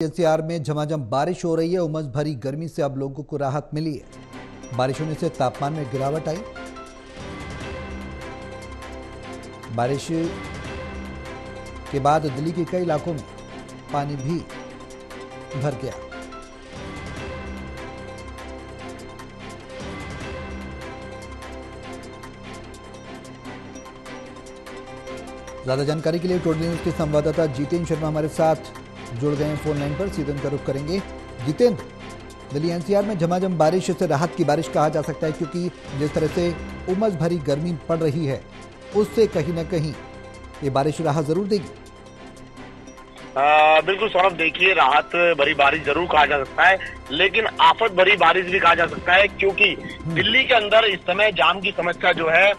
NCR में झमाझम बारिश हो रही है। उमस भरी गर्मी से अब लोगों को राहत मिली है। बारिश होने से तापमान में गिरावट आई। बारिश के बाद दिल्ली के कई इलाकों में पानी भी भर गया। ज्यादा जानकारी के लिए टोडली न्यूज के संवाददाता जितेंद्र शर्मा हमारे साथ जुड़ गए हैं फोन लाइन पर। सीधे उनका रुख करेंगे। जितेंद्र, दिल्ली एनसीआर में झमाझम बारिश से राहत की बारिश कहा जा सकता है, क्योंकि जिस तरह से उमस भरी गर्मी पड़ रही है उससे कहीं ना कहीं ये बारिश राहत जरूर देगी। बिल्कुल सौरभ, देखिए राहत भरी बारिश जरूर कहा जा सकता है, लेकिन आफत भरी बारिश भी कहा जा सकता है, क्योंकि दिल्ली के अंदर इस समय जाम की समस्या जो है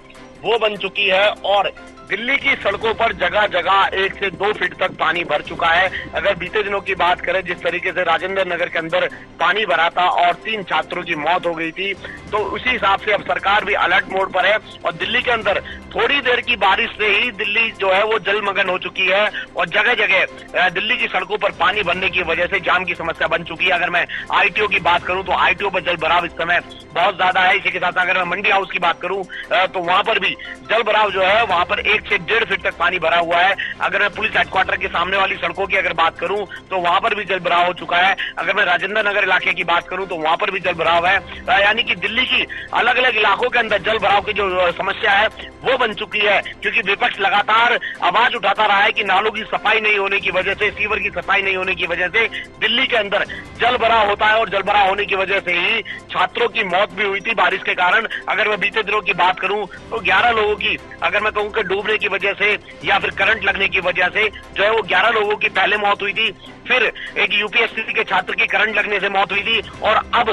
वो बन चुकी है और दिल्ली की सड़कों पर जगह जगह 1 से 2 फीट तक पानी भर चुका है। अगर बीते दिनों की बात करें, जिस तरीके से राजेंद्र नगर के अंदर पानी भरा था और 3 छात्रों की मौत हो गई थी, तो उसी हिसाब से अब सरकार भी अलर्ट मोड पर है और दिल्ली के अंदर थोड़ी देर की बारिश से ही दिल्ली जो है वो जलमग्न हो चुकी है और जगह जगह दिल्ली की सड़कों पर पानी भरने की वजह से जाम की समस्या बन चुकी है। अगर मैं आईटीओ की बात करूं तो आईटीओ पर जल भराव इस समय बहुत ज्यादा है। इसी के साथ अगर मैं मंडी हाउस की बात करूं तो वहां पर भी जल भराव जो है वहां पर 1 से 1.5 फीट तक पानी भरा हुआ है। अगर मैं पुलिस हेडक्वार्टर के सामने वाली सड़कों की अगर बात करूं तो वहां पर भी जल भराव हो चुका है। अगर मैं राजेंद्र नगर इलाके की बात करूं तो वहां पर भी जल भराव है। यानी कि दिल्ली की अलग अलग इलाकों के अंदर जल भराव की जो समस्या है वो बन चुकी है, क्योंकि विपक्ष लगातार आवाज उठाता रहा है कि नालों की सफाई नहीं होने की वजह से, सीवर की सफाई नहीं होने की वजह से दिल्ली के अंदर जल भराव होता है और जल भराव होने की वजह से ही छात्रों की मौत भी हुई थी बारिश के कारण। अगर मैं बीते दिनों की बात करूं तो 11 लोगों की, अगर मैं कहूं कि डूबने की वजह से या फिर करंट लगने की वजह से जो है वो 11 लोगों की पहले मौत हुई थी, फिर एक यूपीएससी के छात्र की करंट लगने से मौत हुई थी और अब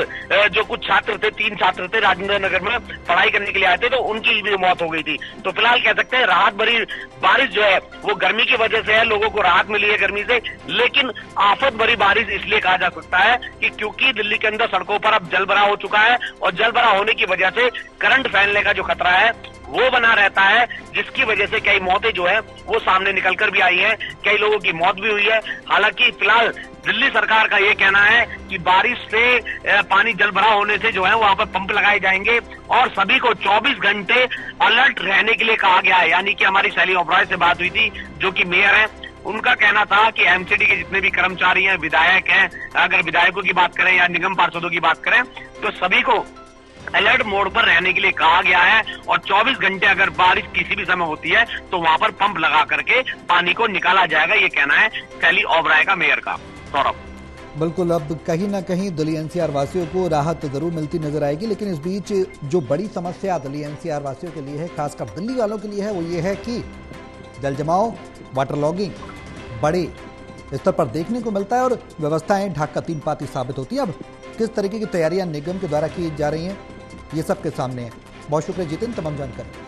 जो कुछ छात्र थे, 3 छात्र थे राजेंद्र नगर में पढ़ाई करने के लिए आए थे, तो उनकी भी मौत हो गई थी। तो फिलहाल कह सकते हैं राहत भरी बारिश जो है वो गर्मी की वजह से है, लोगों को राहत मिली है गर्मी से, लेकिन आफत भरी बारिश इसलिए कहा जा सकता है कि क्योंकि दिल्ली के अंदर सड़कों पर अब जल भराव हो चुका है और जल भराव होने की वजह से करंट फैलने का जो खतरा है वो बना रहता है, जिसकी वजह से कई मौतें जो है वो सामने निकलकर भी आई हैं, कई लोगों की मौत भी हुई है। हालांकि फिलहाल दिल्ली सरकार का ये कहना है कि बारिश से पानी जल भरा होने से जो है वहां पर पंप लगाए जाएंगे और सभी को 24 घंटे अलर्ट रहने के लिए कहा गया है। यानी कि हमारी शैली ओबराय से बात हुई थी, जो कि मेयर है, उनका कहना था कि एमसीडी के जितने भी कर्मचारी हैं, विधायक हैं, अगर विधायकों की बात करें या निगम पार्षदों की बात करें, तो सभी को अलर्ट मोड पर रहने के लिए कहा गया है और 24 घंटे अगर बारिश किसी भी समय होती है तो वहां पर पंप लगा करके पानी को निकाला जाएगा। ये कहना है शैली ओबराय का, मेयर का। सौरभ, बिल्कुल, अब कहीं ना कहीं दिल्ली एनसीआर वासियों को राहत जरूर मिलती नजर आएगी, लेकिन इस बीच जो बड़ी समस्या दिल्ली एनसीआर वासियों के लिए है, खासकर दिल्ली वालों के लिए है, वो ये है कि जल जमाव, वाटर लॉगिंग बड़े स्तर पर देखने को मिलता है और व्यवस्थाएं ढाक का तीन पाती साबित होती है। अब किस तरीके की तैयारियां निगम के द्वारा की जा रही हैं, ये सबके सामने है। बहुत शुक्रिया जितेंद्र, तमाम जानकारी।